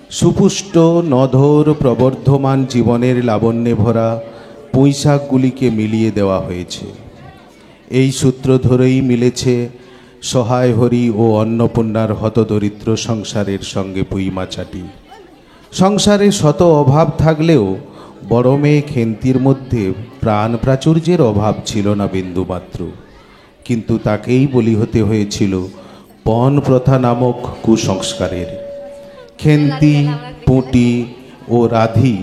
সুপুষ্ট নধর প্রবর্ধমান জীবনের লাবণ্যে ভরা পুঁইশাকগুলিকে মিলিয়ে দেওয়া হয়েছে। এই সূত্র ধরেই মিলেছে সহায় হরি ও অন্নপূর্ণার হতদরিদ্র সংসারের সঙ্গে পুঁইমাচাটি। সংসারে শত অভাব থাকলেও বড় মেয়ে খেন্তির মধ্যে প্রাণ প্রাচুর্যের অভাব ছিল না বিন্দুমাত্র, কিন্তু তাকেই বলি হতে হয়েছিল পণ প্রথা নামক কুসংস্কারের। খেন্তি, পুঁটি ও রাধি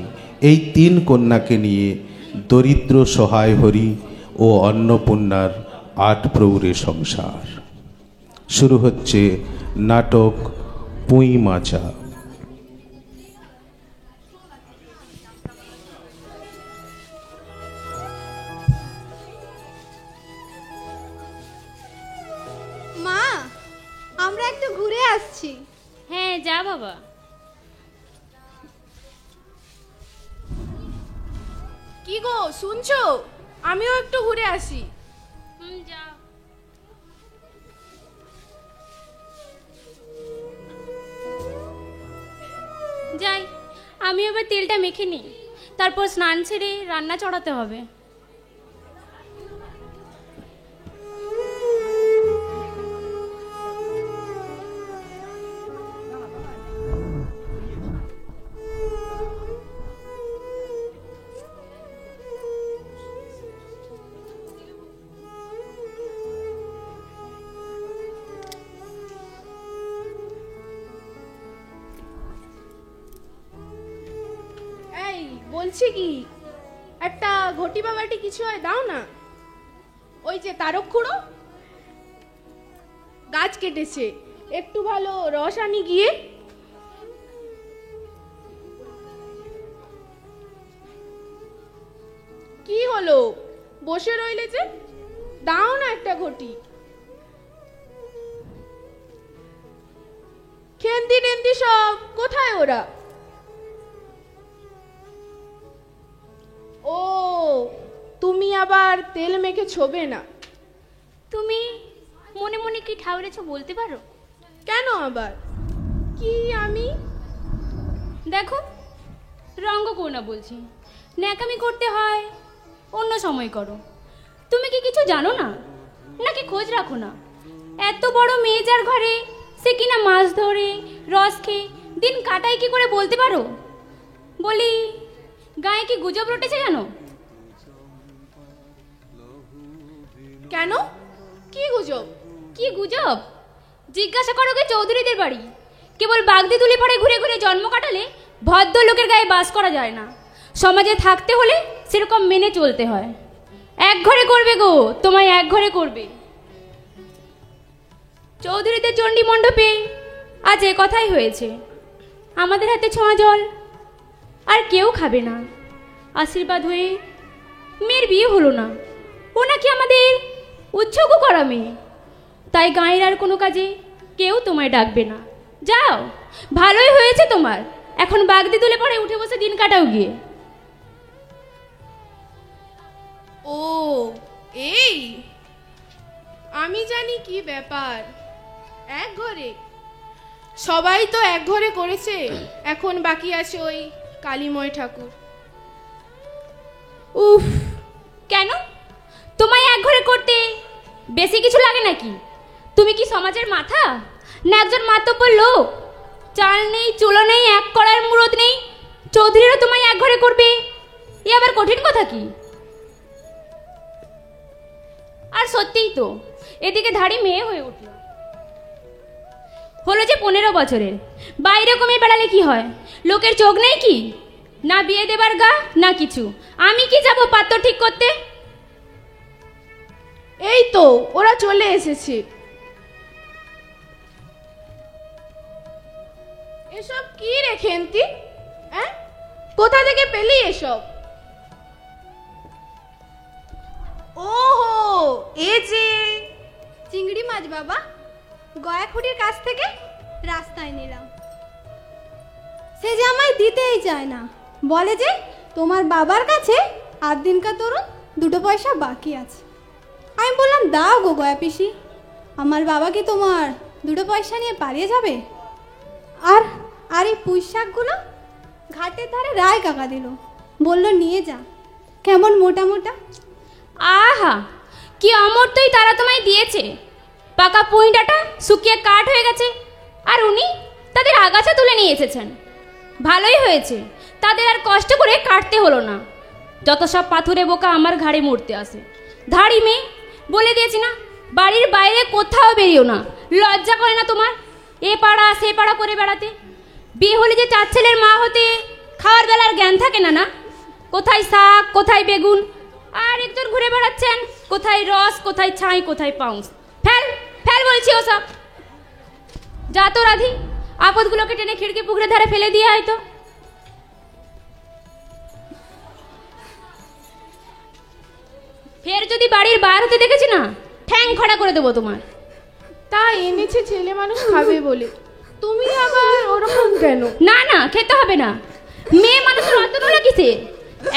এই তিন কন্যাকে নিয়ে দরিদ্র সহায় হরি ও অন্নপূর্ণার ৮ প্রৌঢ়ে সংসার। শুরু হচ্ছে নাটক পুঁইমাচা। মা, আমরা একটু ঘুরে আসছি। হ্যাঁ, যা বাবা। কি গো, শুনছো? আমিও একটু ঘুরে আসি। যা। যাই, আমি এবার তেলটা মেখে নিই, তারপর স্নান ছেড়ে রান্না চড়াতে হবে। এই বলছি কি, একটা ঘটি বা বাটি কিছু হয় দাও না। ওই যে তারক খুঁড়ো গাছ কেটেছে, একটু ভালো রস আনি গিয়ে। কি হলো, বসে রইলে যে? দাও না একটা ঘটি। খেন্তি টেন্তি সব কোথায় ওরা? ও, তুমি আবার তেল মেখে ছোবে না? তুমি মনে মনে কি ঠাউরেছ বলতে পারো? কেন আবার? কি আমি? দেখো, রঙ্গ করো না বলছি, ন্যাকামি করতে হয় অন্য সময় করো। তুমি কি কিছু জানো না, নাকি খোঁজ রাখো না? এত বড় মেয়ে যার ঘরে, সে কিনা মাছ ধরে রস খেয়ে দিন কাটায় কি করে বলতে পারো? বলি, গায়ে কি গুজব রটেছে জানো? কেন, কি গুজব? কি গুজব? জিজ্ঞাসা করো গে চৌধুরীদের বাড়ি। কেবল বাগদি তুলি পরে ঘুরে ঘুরে জন্ম কাটালে ভদ্র লোকের গায়ে বাস করা যায় না। সমাজে থাকতে হলে সেরকম মেনে চলতে হয়। এক ঘরে করবে গো, তোমায় এক ঘরে করবে। চৌধুরীদের চণ্ডী মণ্ডপে আজ এ কথাই হয়েছে, আমাদের হাতে ছোঁয়া জল আর কেউ খাবে না। আশীর্বাদ হয়ে মেয়ের বিয়ে হলো না, ও নাকি আমাদের উৎসর্গ করা মেয়ে, তাই গাঁয়ের আর কোনো কাজে কেউ তোমায় ডাকবে না। যাও, ভালোই হয়েছে তোমার, এখন বাগদি তুলে পরে উঠে বসে দিন কাটাও গিয়ে। ও, এই আমি জানি কি ব্যাপার। এক ঘরে সবাই তো এক ঘরে করেছে, এখন বাকি আছে ওই কালীময় ঠাকুর। উফ, কেন তোমায় এক ঘরে করতে বেশি কিছু লাগে নাকি? তুমি কি সমাজের মাথা, না একজন মাতব্বর লোক? চাল নেই, চুলো নেই, এক কড়ার মুরদ নেই, চৌধুরীরা তোমায় এক ঘরে করবে, এ আবার কঠিন কথা কি? আর সত্যিই তো, এদিকে ধাড়ি মেয়ে হয়ে উঠল, হলো যে 15 বছরের। বাইরে কমে বেড়ালে কি হয়? লোকের চোখ নেই কি? না বিয়ে দেবার গা, না কিছু। আমি কি যাব পাত্র ঠিক করতে? এই তো ওরা চলে এসেছে। এসব কি রে খেন্তি? কোথা থেকে পেলি এসব? ওহো, এ যে চিংড়ি মাছ বাবা, গয়াখুড়ির কাছ থেকে রাস্তায় নিলাম। সে যে আমায় দিতেই চায় না, বলে যে তোমার বাবার কাছে 8 দিনকার তরুণ 2 পয়সা বাকি আছে। আমি বললাম, দাও গো গয়া পিসি, আমার বাবা কি তোমার 2 পয়সা নিয়ে পালিয়ে যাবে? আর আর এই পুঁই শাকগুলো ঘাটের ধারে রায় কাকা দিল, বলল নিয়ে যা, কেমন মোটা মোটা। আহা, কি অমর্তই তারা তোমায় দিয়েছে। পাকা পুঁইডাটা শুকিয়ে কাঠ হয়ে গেছে, আর উনি তাদের আগাছা তুলে নিয়ে এসেছেন। ভালোই হয়েছে, তাদের আর কষ্ট করে কাটতে হলো না। যত সব পাথুরে বোকা আমার ঘাড়ে মরতে আসে। ধাড়ি মেয়ে, বলে দিয়েছি না, বাড়ির বাইরে কোথাও বেরিও না। লজ্জা করে না তোমার এ পাড়া সে পাড়া করে বেড়াতে? বিয়ে হলে যে 4 ছেলের মা হতে খাওয়ার বেলার জ্ঞান থাকে না না? কোথায় শাক, কোথায় বেগুন, আর একজন ঘুরে বেড়াচ্ছেন কোথায় রস, কোথায় ছাই, কোথায় পাউন্স। ফেল ফেল বলছি ওসব। যা তো রাধি, আপদগুলোকে টেনে খিড়কি পুকুরের ধারে ফেলে দিয়ে আয় তো। ফের যদি বাড়ির বার হতে দেখেছি না, ঠ্যাং খড়া করে দেবো তোমার। তা এনেছে ছেলে মানুষ খাবে বলে, তুমি আবার ওরকম কেন? না না, খেতে হবে না। মেয়ে মানুষের অত নোলা কিসে?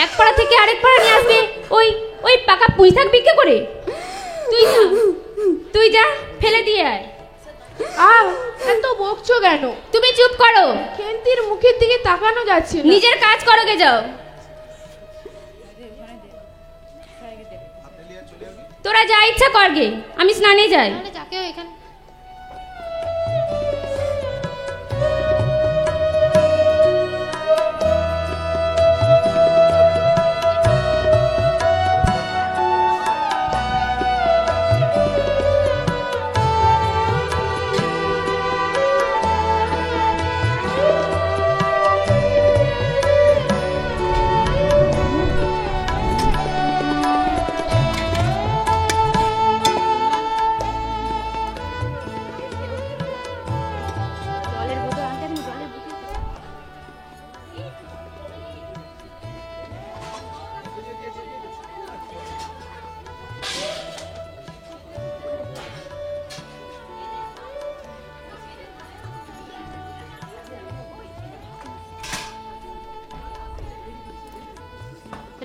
এক পাড়া থেকে আরেক পাড়া নিয়ে আসবে ওই ওই পাকা পুঁই শাক বিক্রি করে। তুই যা ফেলে দিয়ে আয়। এত বকছো কেন? তুমি চুপ করো। খেন্তির মুখের দিকে তাকানো যাচ্ছে না। নিজের কাজ করো, গে যাও। তোরা যা ইচ্ছা করগে, আমি স্নানে যাই। যাকে এখানে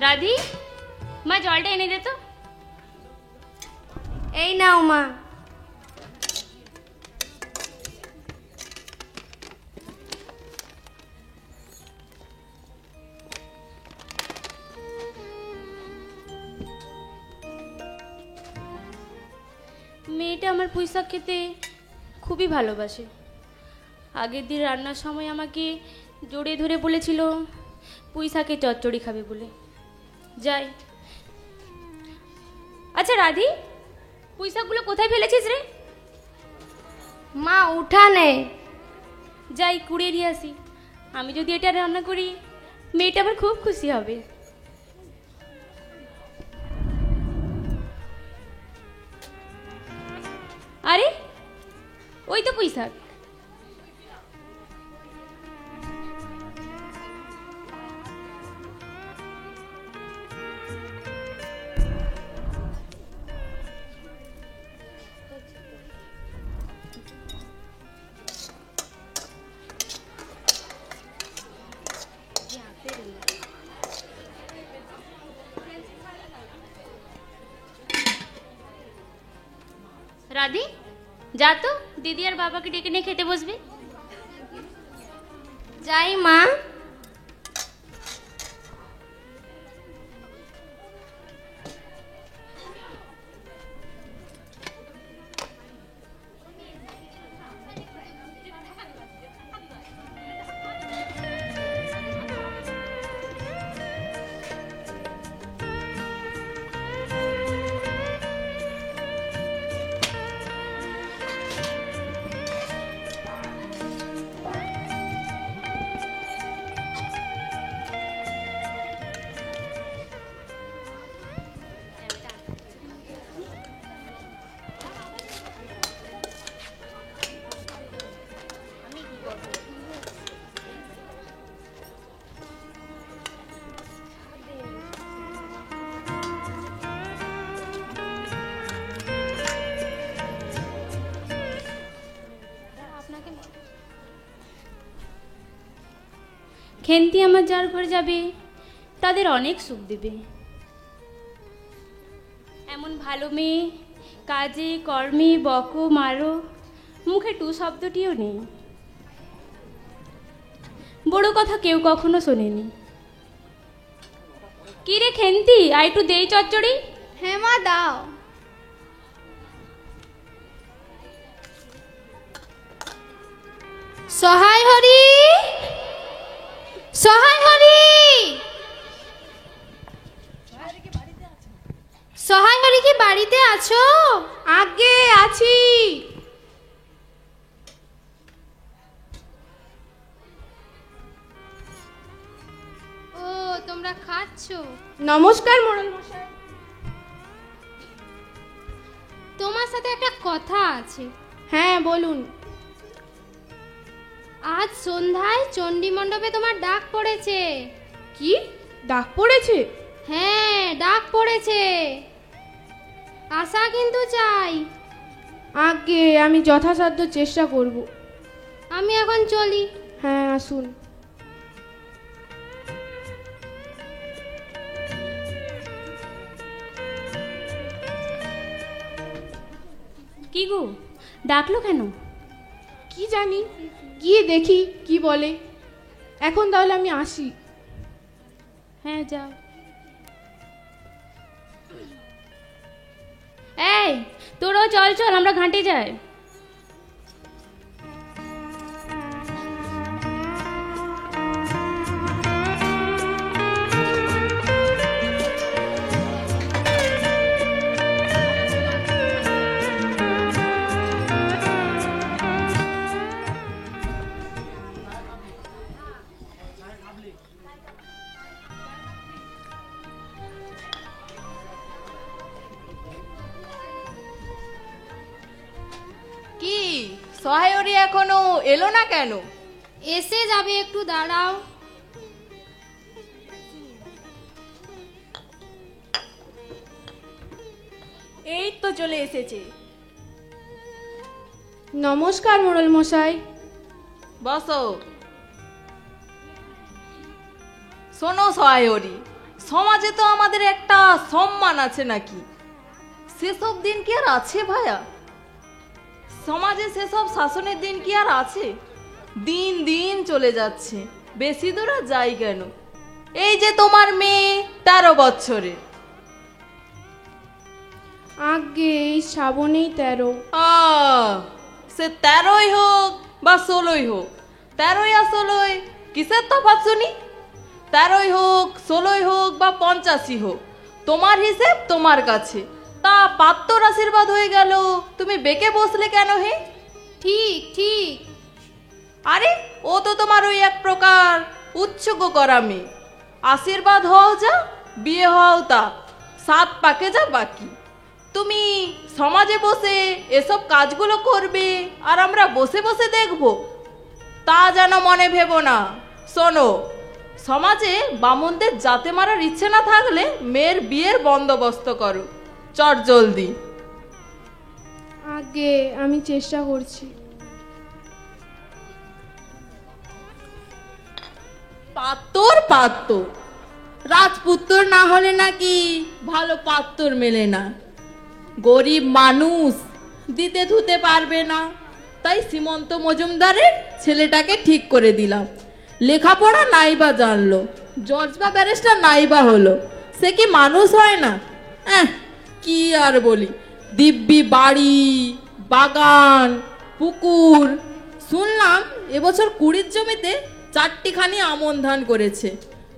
রাধি, মা জলটা এনে দে তো। এই নাও মা। মেয়েটা আমার পুঁই শাক খেতে খুবই ভালোবাসে। আগের দিন রান্নার সময় আমাকে জড়িয়ে ধরে বলেছিল পুঁই শাকের চচ্চড়ি খাবে বলে। যাই। আচ্ছা রাধি, পুঁই শাকগুলো কোথায় ফেলেছিস রে? মা উঠানে। যাই কুড়িয়ে নিয়ে আসি। আমি যদি এটা রান্না করি, মেয়েটা আমার খুব খুশি হবে। আরে ওই তো পুঁই শাক। রাধি, যা তো দিদি আর বাবাকে ডেকে নিয়ে খেতে বসবে। যাই মা। খেন্তি আমার যার ঘরে যাবে তাদের অনেক সুখ দেবে। এমন ভালো মেয়ে, কাজে কর্মে বকো মারো, মুখে টু শব্দটিও নেই। বড় কথা কেউ কখনো শোনেনি। কি রে খেন্তি, আর একটু দেই চচ্চড়ি। হ্যাঁ মা, দাও। সহায় হরি, সহায় হরি, সহায় হরি কি বাড়িতে আছো? আগে আছি। ও, তোমরা খাচ্ছো? নমস্কার মোড়ল মশাই। তোমার সাথে একটা কথা আছে। হ্যাঁ বলুন। আজ সন্ধ্যায় চণ্ডী মণ্ডপে তোমার ডাক পড়েছে। কি ডাক পড়েছে? হ্যাঁ, ডাক পড়েছে। আশা কিন্তু চাই। আগে আমি যথাসাধ্য চেষ্টা করব। আমি এখন চলি। হ্যাঁ আসুন। কি গো, ডাকলো কেন? কি জানি, গিয়ে দেখি কি বলে। এখন তাহলে আমি আসি। হ্যাঁ যাও। এই তোরাও চল চল, আমরা ঘাটে যাই। কি সহায়রি এখনো এলো না কেন? এসে যাবে, একটু দাঁড়াও। এই তো চলে এসেছে। নমস্কার মোড়ল মশাই। বসো। শোনো সহায়রি, সমাজে তো আমাদের একটা সম্মান আছে নাকি? সেসব দিন কি আর আছে ভায়া? সমাজে সেসব শাসনের দিন কি আর আছে? দিন দিন চলে যাচ্ছে, বেশি দূর আর যাই কেন? এই যে তোমার মেয়ে 13 বছরের। আগে এই শ্রাবণেই 13। সে 13ই হোক বা 16ই হোক, 13ই আর 16ই কিসের তফাৎ শুনি? 13ই হোক, 16ই হোক বা 85ই হোক, তোমার হিসেব তোমার কাছে। তা পাত্তর আশীর্বাদ হয়ে গেল, তুমি বেঁকে বসলে কেন হে? ঠিক ঠিক। আরে ও তো তোমার ওই এক প্রকার উৎসুক করা মেয়ে। আশীর্বাদ হও যা, বিয়ে হও তা, 7 পাকে যা বাকি। তুমি সমাজে বসে এসব কাজগুলো করবে আর আমরা বসে বসে দেখব, তা যেন মনে ভেবো না। শোনো, সমাজে বামুনদের জাতে মারার ইচ্ছে না থাকলে মেয়ের বিয়ের বন্দোবস্ত করো, চট জলদি। আগে আমি চেষ্টা করছি। পাত্তর পাত্তর, রাজপুত্তর না হলে নাকি ভালো পাত্তর মেলে না। গরিব মানুষ দিতে ধুতে পারবে না, তাই সীমন্ত মজুমদারের ছেলেটাকে ঠিক করে দিলাম। লেখাপড়া নাইবা জানলো, জজ বা ব্যারিস্টার নাইবা হলো, সে কি মানুষ হয় না? কি আর বলি, দিব্যি বাড়ি, বাগান, পুকুর। শুনলাম এবছর 20 জমিতে 4টিখানি আমন ধান করেছে।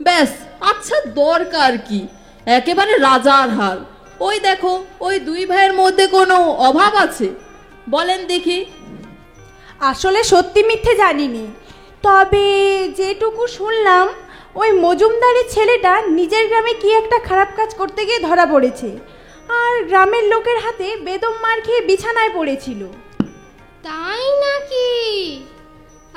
ব্যাস, আচ্ছা দরকার কি? একেবারে রাজার হাল। ওই দেখো, ওই 2 ভাইয়ের মধ্যে কোনো অভাব আছে? বলেন দেখি। আসলে সত্যি মিথ্যে জানিনি, তবে যেটুকু শুনলাম ওই মজুমদারের ছেলেটা নিজের গ্রামে কি একটা খারাপ কাজ করতে গিয়ে ধরা পড়েছে, আর গ্রামের লোকের হাতে বেদম মার খেয়ে বিছানায় পড়েছিল। তাই নাকি?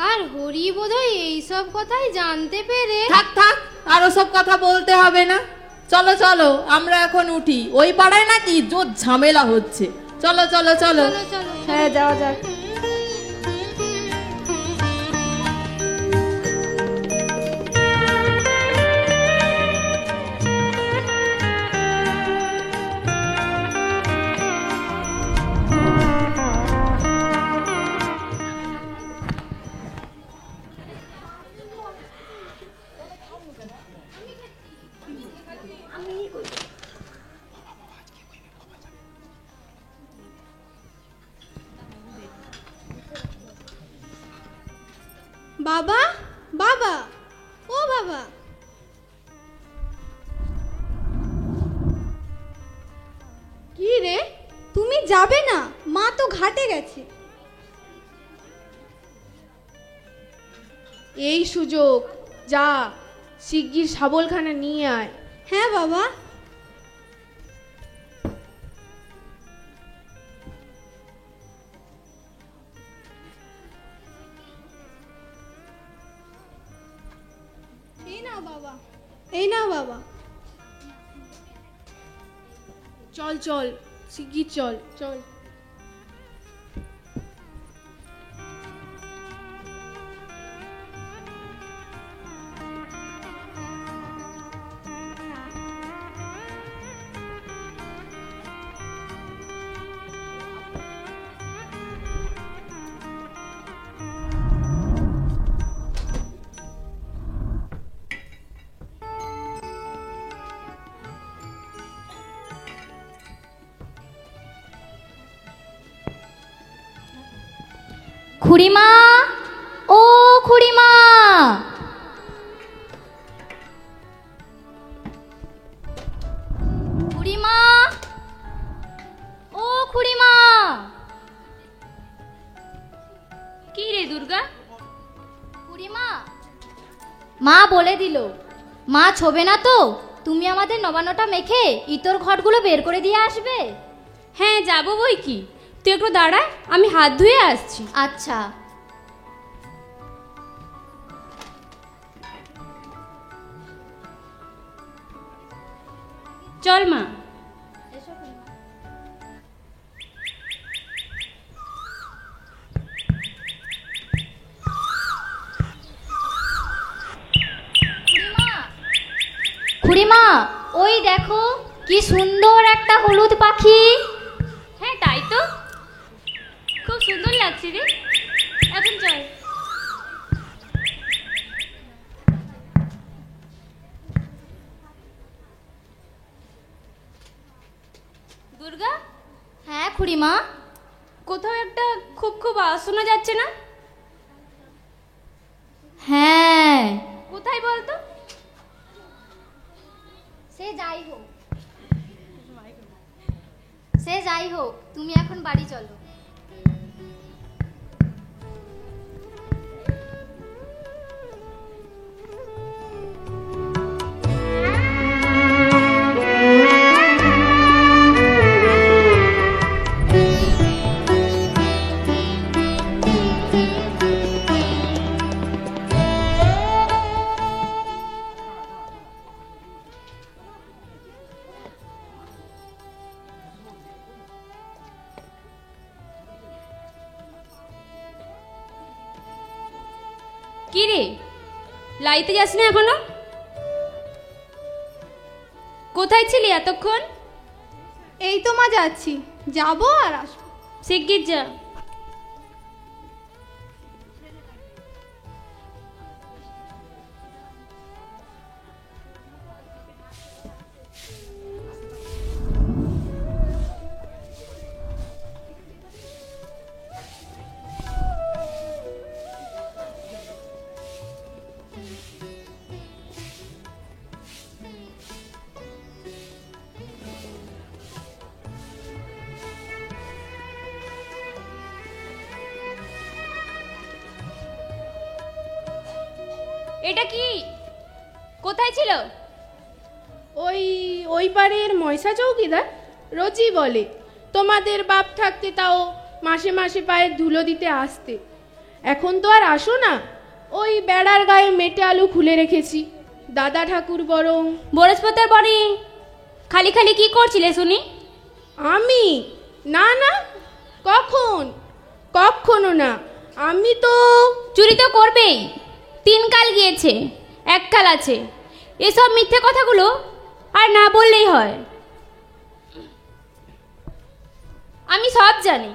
আর হরি বোধহয় এইসব কথাই জানতে পেরে। থাক থাক, আর ওসব কথা বলতে হবে না। চলো চলো, আমরা এখন উঠি। ওই পাড়ায় নাকি জোর ঝামেলা হচ্ছে। চলো চলো চলো। চলো চলো। হ্যাঁ, যাওয়া যাক। বাবা, বাবা, ও বাবা। কি রে? তুমি যাবে না? মা তো ঘাটে গেছে। এই সুযোগ, যা শিগগির শাবলখানা নিয়ে আয়। হ্যাঁ বাবা। এই নাও বাবা, এই নাও বাবা। চল চল, শিগগির চল চল। খুড়িমা, ও খুড়িমা, খুড়িমা, ও খুড়িমা। কি রে দুর্গা? খুড়িমা, মা বলে দিল মা ছোবে না তো, তুমি আমাদের নবান্নটা মেখে ইতর ঘটগুলো বের করে দিয়ে আসবে। হ্যাঁ যাবো বই কি, তুই একটু দাঁড়া, আমি হাত ধুয়ে আসছি। আচ্ছা। চল মা। খুড়িমা, ওই দেখো কি সুন্দর একটা হলুদ পাখি। হ্যাঁ তাই তো, খুব সুন্দর লাগছে রে। এখন চল। দুর্গা। হ্যাঁ খুড়িমা। কোথাও একটা খুব খুব আওয়াজ শোনা যাচ্ছে না? হ্যাঁ কোথায় বলতো? সে যাই হোক তুমি এখন বাড়ি চলো। কি রে, লাইতে যাস না এখনো? কোথায় ছিলি এতক্ষণ? এই তো মা যাচ্ছি, যাবো আর আসবো। শিগগির যা। এটা কি, কোথায় ছিল? ওই ওই পাড়ের ময়সা চৌকিদার রোজই বলে তোমাদের বাপ থাকতে তাও মাসে মাসে পায়ের ধুলো দিতে আসতে। এখন তো আর আসো না। ওই বেড়ার গায়ে মেটে আলু খুলে রেখেছি। দাদা ঠাকুর বরং বরসপতের বাড়ি খালি খালি কি করছিলে শুনি? আমি? না না, কখনো না। আমি তো চুরি তো করবেই। 3 কাল গিয়েছে, 1 কাল আছে। এসব মিথ্যে কথাগুলো আর না বললেই হয়। আমি সব জানি।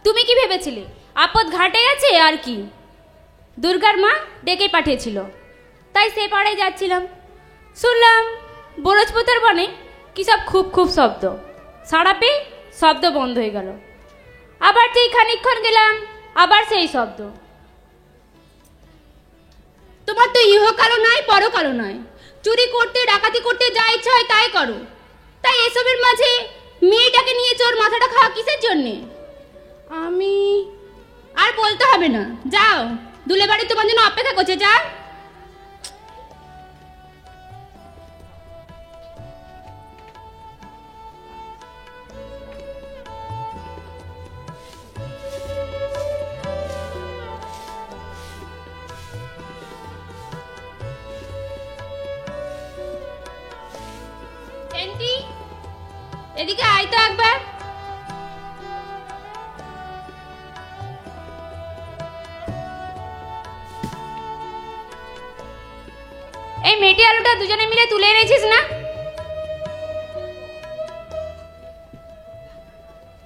তুমি কি ভেবেছিলে আপদ ঘাটে গেছে আর কি? দুর্গার মা ডেকে পাঠিয়েছিল, তাই সে পাড়ায় যাচ্ছিলাম। শুনলাম বরজপতের বনে কি সব খুব খুব শব্দ। সাড়া পেয়ে শব্দ বন্ধ হয়ে গেল। আবার যেই খানিকক্ষণ গেলাম, আবার সেই শব্দ। তো ইহকালও নয় পরকালও নয়, চুরি করতে ডাকাতি করতে যা ইচ্ছা হয় তাই করো। তাই এসবের মাঝে মেয়েটাকে নিয়ে চোর মাথাটা খাওয়া কিসের জন্যে? আমি আর বলতে হবে না, যাও, দুলে বাড়ি তোমার জন্য অপেক্ষা করছে, যাও। এন্টি, এদিকে আয় তো একবার। এই মেটে আলুটা দুজনে মিলে তুলে এনেছিস না?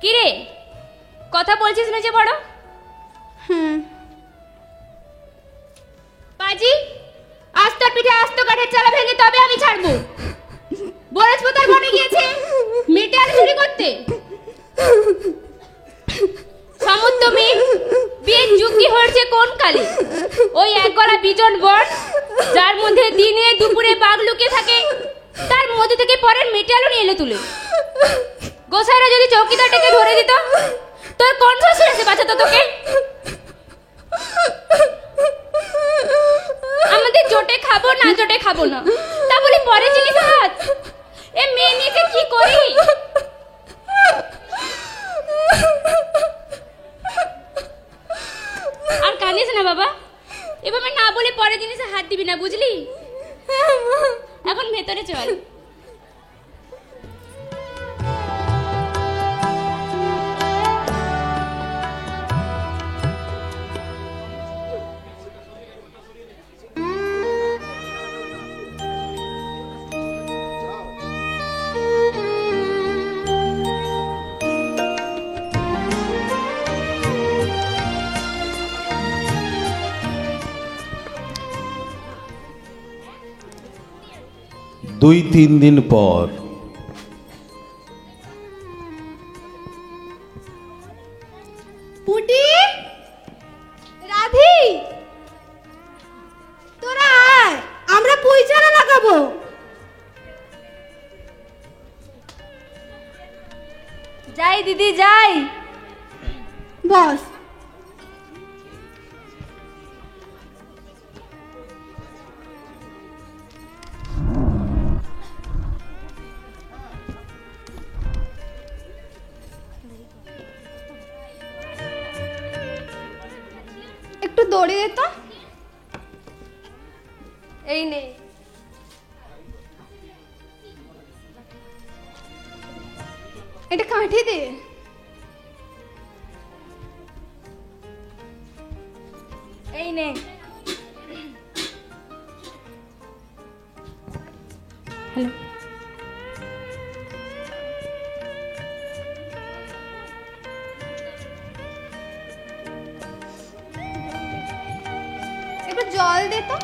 কি রে, কথা বলছিস না যে বড়? পাজি, আস্ত পিঠে আস্ত কাঠের চালা ভেঙে তবে আমি ছাড়বো। বরজপতার বনে গিয়েছে মেটে আলু চুরি করতে। সমস্ত মেয়ে বিয়ের যুক্তি হয়েছে কোন কালে? ওই এক গলা বিজন বন, যার মধ্যে দিনে দুপুরে বাঘ লুকিয়ে থাকে, তার মধ্যে থেকে পরের মেটে আলু নিয়ে এলো তুলে। গোসাইরা যদি চৌকিদারটাকে ধরে দিত, তোর কোন শ্বশুর এসে বাঁচাতো তোকে? আমাদের জোটে খাবো না জোটে খাবো না, তা বলি পরে জিনিস হাত। এ মেয়ে নিয়ে কি করি? আর কাঁদিস না বাবা, এভাবে না বলে পরে জিনিসে হাত দিবি না, বুঝলি? এখন ভেতরে চল। দুই তিন দিন পর পুটি, রাধি, তোরা আয়, আমরা পুঁই চারা লাগাবো। যাই দিদি যাই। বস। একটু দৌড়ে দে তো। এই নে। এটা কাঠি দে। এই নে। হ্যালো, একটু জল দে তো।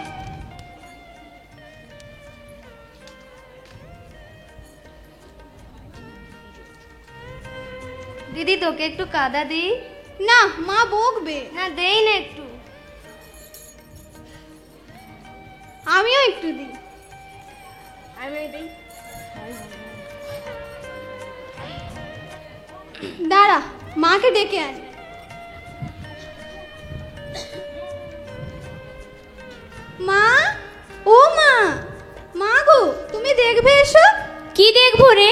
দিদি তোকে একটু কাদা দিই? না, মা বকবে। না দেই না একটু। আমিও একটু দিই। আমি দিই। দাঁড়া, মাকে ডেকে আনি। মা, ও মা, মা গো, তুমি দেখবে এসো। কি দেখবো রে?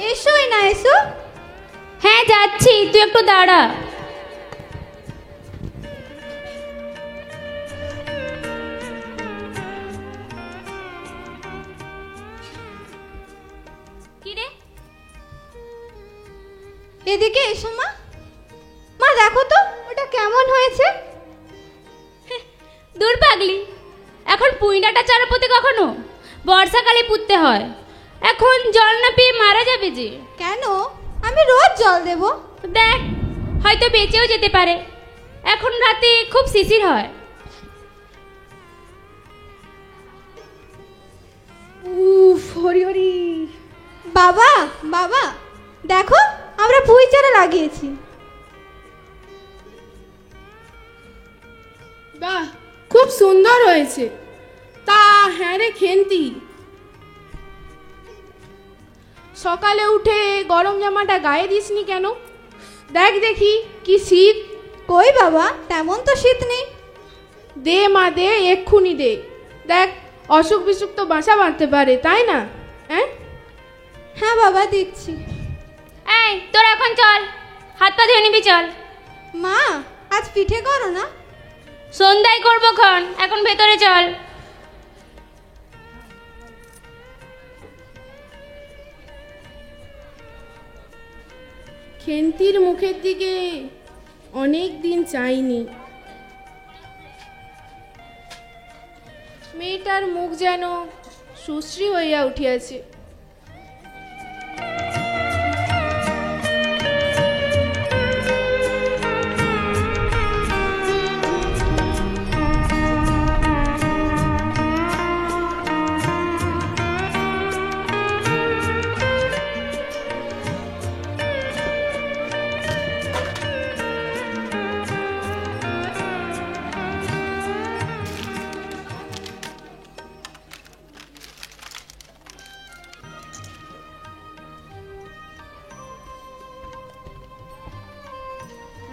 এসোই না, এসো। হ্যাঁ যাচ্ছি, তুই একটু দাঁড়া। কি রে? এদিকে এসো মা। মা দেখো তো ওটা কেমন হয়েছে। দূর পাগলি, এখন পুঁই ডাঁটা চারা পোতে কখনো? বর্ষাকালে পুঁততে হয়, এখন জল না পেয়ে মারা যাবে যে। কেন? আমি রোজ জল দেব। দেখ, হয়তো বেঁচেও যেতে পারে। এখন রাতে খুব শিশির হয়। উফ, হরি হরি। বাবা, বাবা, দেখো আমরা পুঁই চারা লাগিয়েছি। বাহ, খুব সুন্দর হয়েছে। হ্যাঁ রে খেন্তি, সকালে উঠে গরম জামাটা গায়ে দিসনি কেন? দেখ দেখি কি শীত। কই বাবা, তেমন তো শীত নেই। দে মা দে, এক্ষুনি দে। দেখ অসুখ বিসুখ তো বাসা বাঁধতে পারে, তাই না? হ্যাঁ হ্যাঁ বাবা, দিচ্ছি। এই তোর এখন চল, হাত পা ধুয়ে নিবি চল। মা, আজ পিঠে করো না? সন্ধ্যায় করবো খন, এখন ভেতরে চল। খেন্তির মুখের দিকে অনেক দিন চাইনি। মেয়েটার মুখ যেন সুশ্রী হইয়া উঠিয়াছে।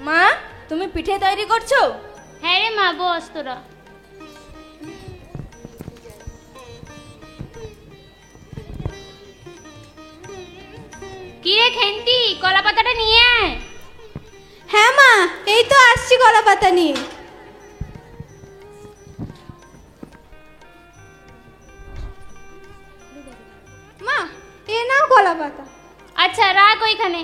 মা, তুমি পিঠে তৈরি করছো? হ্যাঁ রে মা, বস তোরা। কি রে খেন্তি, কলা পাতাটা নিয়ে আয়। হ্যাঁ মা, এই তো আসছি কলা পাতা নিয়ে। মা, এ নাও কলা পাতা। আচ্ছা রাখ ওইখানে।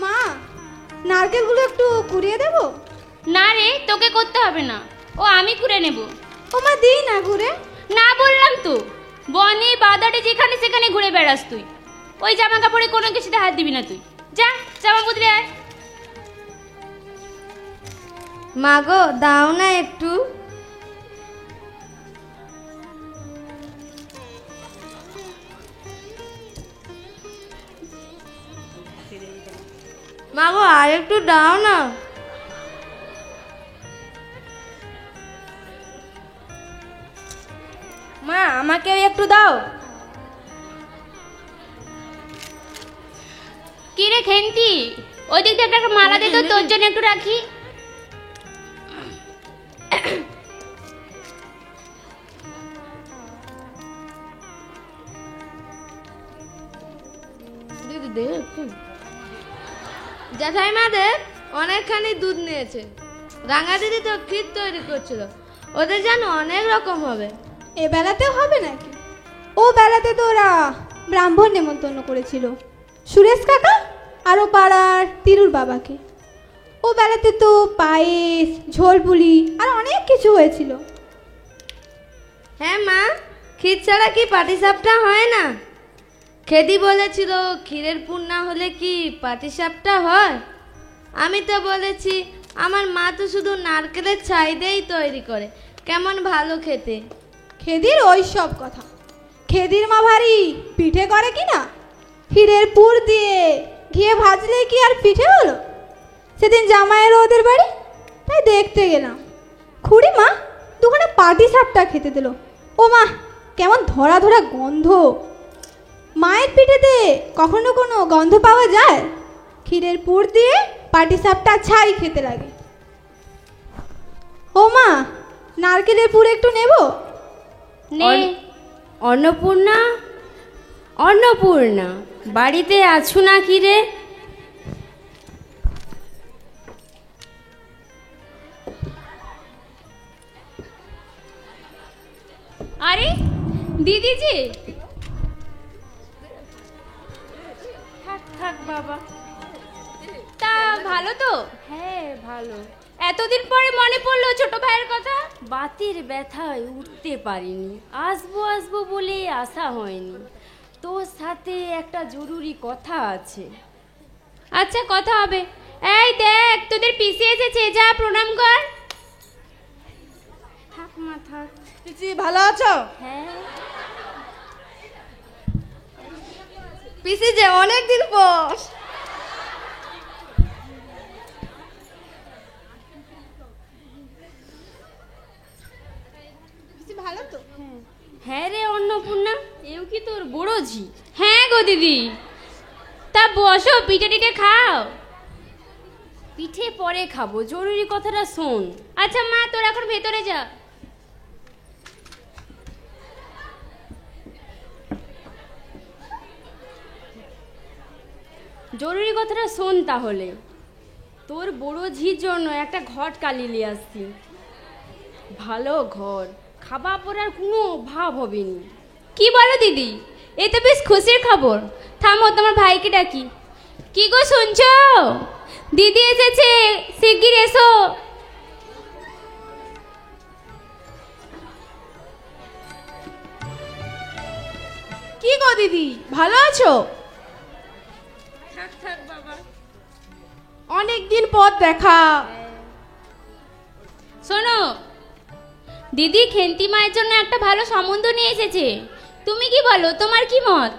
মা, নারকেলগুলো একটু কুড়িয়ে দেবো? না রে, তোকে করতে হবে না, ও আমি কুড়ে নেব। ও মা, দিই না ঘুরে। না বললাম তো, বনে বাদাটে যেখানে সেখানে ঘুরে বেড়াস তুই। ওই জামা কাপড়ে কোনো কিছুতে হাত দিবি না তুই। যা জামা বদলে আয়। মা গো, দাও না একটু। মা গো, আর একটু দাও না। মা, আমাকে একটু দাও। কি রে খেন্তি, ওই দিক থেকে একটা মালা দে তো, তোর জন্য একটু রাখি। দিদি দে একটু। জ্যাঠাইমা দেখ, অনেকখানি দুধ নিয়েছে। রাঙা দিদি তো ক্ষীর তৈরি করছিল, ওদের যেন অনেক রকম হবে। এ বেলাতেও হবে নাকি? ও বেলাতে তো ওরা ব্রাহ্মণ নেমন্তন্ন করেছিল, সুরেশ কাকা আর ও পাড়ার তিরুর বাবাকে। ও বেলাতে তো পায়েস, ঝোলপুলি আর অনেক কিছু হয়েছিল। হ্যাঁ মা, ক্ষীর ছাড়া কি পাটিসাপটা হয় না? খেদি বলেছিল ক্ষীরের পুর না হলে কি পাটিসাপটা হয়। আমি তো বলেছি আমার মা তো শুধু নারকেলের ছাই দিয়েই তৈরি করে, কেমন ভালো খেতে। খেদির ওই সব কথা। খেদির মা ভারী পিঠে করে কি না? ক্ষীরের পুর দিয়ে ঘিয়ে ভাজলে কি আর পিঠে হলো? সেদিন জামাই এলো ওদের বাড়ি, তাই দেখতে গেলাম। খুড়ি মা দুখানা পাটিসাপটা খেতে দিল। ও মা, কেমন ধরা ধরা গন্ধ! মায়ের পিঠেতে কখনো কোনো গন্ধ পাওয়া যায়? ক্ষীরের পুর দিয়ে পাটিসাপটা ছাই খেতে লাগে। ও মা, নারকেলের পুর একটু নেব? নে। অন্নপূর্ণা, অন্নপূর্ণা বাড়িতে আছো না কি রে? আরে দিদি জি, থাক থাক বাবা। তা ভালো তো? হ্যাঁ ভালো। এতদিন পরে মনে পড়লো ছোট ভাইয়ের কথা। বাতির ব্যথায় উঠতে পারিনি, আসবো আসবো বলে আসা হয়নি। তোর সাথে একটা জরুরি কথা আছে। আচ্ছা কথা হবে। এই দেখ, তোদের পিসি এসেছে, যা প্রণাম কর। থাক মা থাক। পিসি ভালো আছো? হ্যাঁ পিসি যে, অনেকদিন পর। বুঝি। হ্যাঁ গো দিদি, তা বসো, পিঠে টিঠে খাও। পিঠে পরে খাবো, জরুরি কথাটা শোন। আচ্ছা মা, তোর এখন ভেতরে যা। জরুরি কথাটা শোন তাহলে। তোর বড় ঝির জন্য একটা ঘট কালি নিয়ে আসছি। ভালো ঘর, খাওয়া পড়ার কোনো অভাব হবে নি। কি বলো দিদি, এ তো বেশ খুশির খবর। থামো, তোমার ভাইকে ডাকি। কি গো শুনছো? দিদি এসেছে, শিগগির এসো। কি গো দিদি, ভালো আছো? অনেক দিন পর দেখা। শোনো দিদি, খেন্তি মায়ের জন্য একটা ভালো সম্বন্ধ নিয়ে এসেছে। তুমি কি বলো, তোমার কি মত?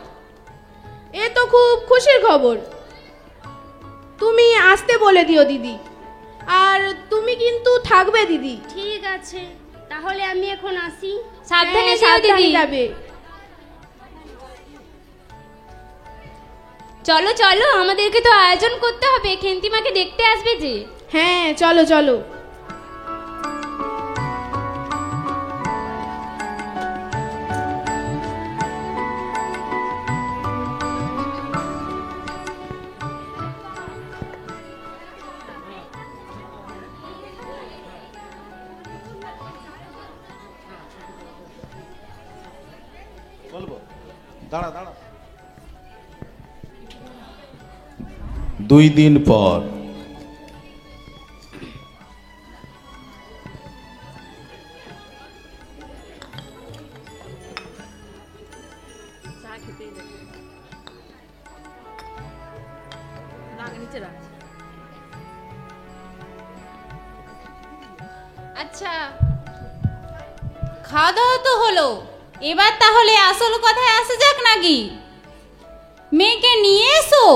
এ তো খুব খুশির খবর। তুমি আসতে বলে দিও দিদি, আর তুমি কিন্তু থাকবে দিদি। ঠিক আছে, তাহলে আমি এখন আসি। সাবধানে হ্যাঁ, যেও সাবধানে দিদি। যাবে। চলো চলো, আমাদেরকে তো আয়োজন করতে হবে, খেন্তি মাকে দেখতে আসবে যে। হ্যাঁ, চলো চলো। দাঁড়া দাঁড়া। 2 দিন পর। আচ্ছা, খাওয়া দাওয়া তো হলো, এবার তাহলে আসল কথায় আসা যাক নাকি? মেয়েকে নিয়ে এসো।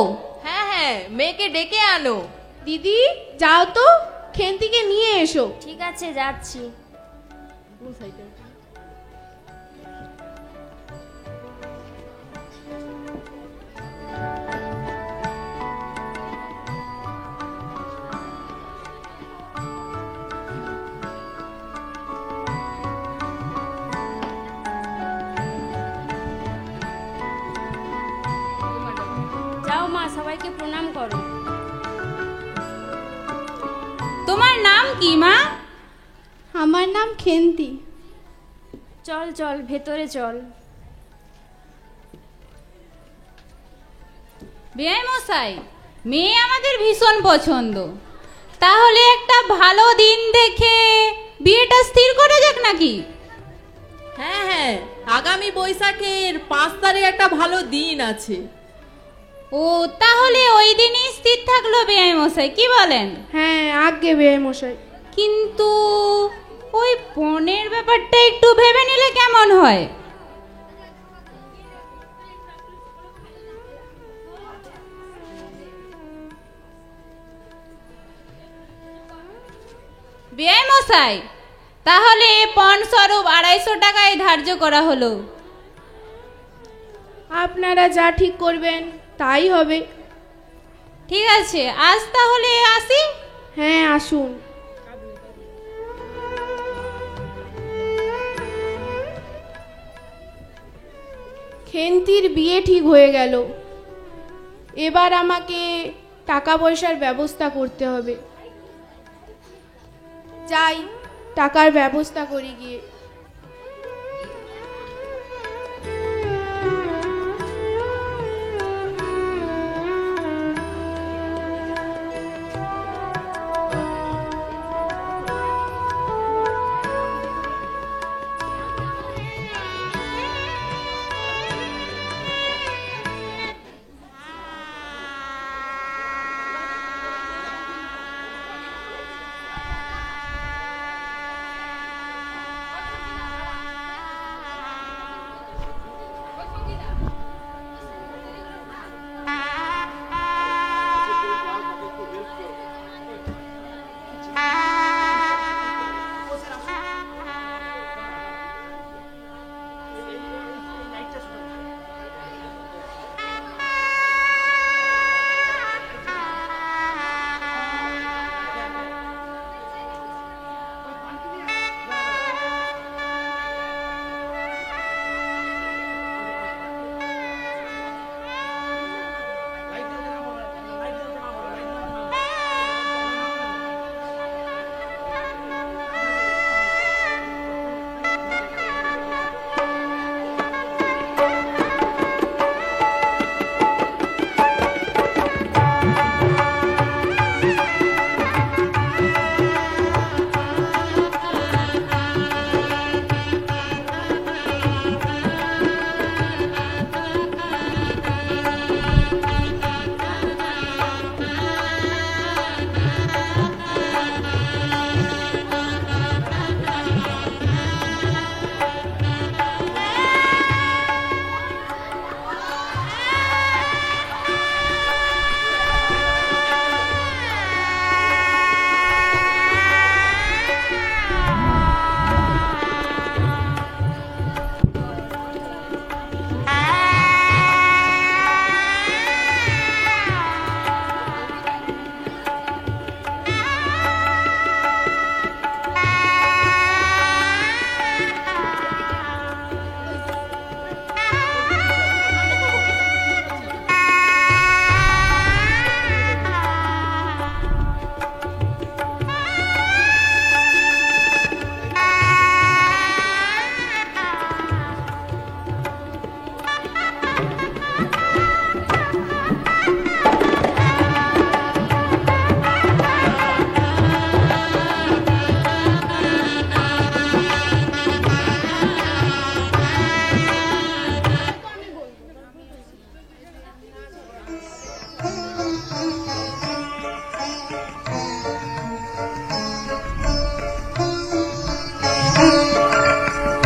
হ্যাঁ হ্যাঁ, মেয়েকে ডেকে আনো। দিদি যাও তো, খেন্তিকে নিয়ে এসো। ঠিক আছে, যাচ্ছি। যাও মা, সবাইকে প্রণাম করো। তোমার নাম কি মা? আমার নাম খেন্তি। চল চল, ভেতরে চল। বেয়াই মশাই, মেয়ে আমাদের ভীষণ পছন্দ, তাহলে একটা ভালো দিন দেখে বিয়েটা স্থির করা যাক নাকি? হ্যাঁ হ্যাঁ, আগামী বৈশাখের 5 তারিখ একটা ভালো দিন আছে। ও, তাহলে ওই দিনই স্থির থাকলো বেয়াই মশাই, কি বলেন? হ্যাঁ, আগে বেয়ে মশাই। কিন্তু ওই পণের ব্যাপারটা একটু ভেবে নিলে কেমন হয়? বেয়াই মশাই, তাহলে পণ স্বরূপ 250 টাকায় ধার্য করা হলো। আপনারা যা ঠিক করবেন তাই হবে। ঠিক আছে, আজ তাহলে আসি। হ্যাঁ, আসুন। খেন্তির বিয়ে ঠিক হয়ে গেল, এবার আমাকে টাকা পয়সার ব্যবস্থা করতে হবে। যাই, টাকার ব্যবস্থা করি গিয়ে।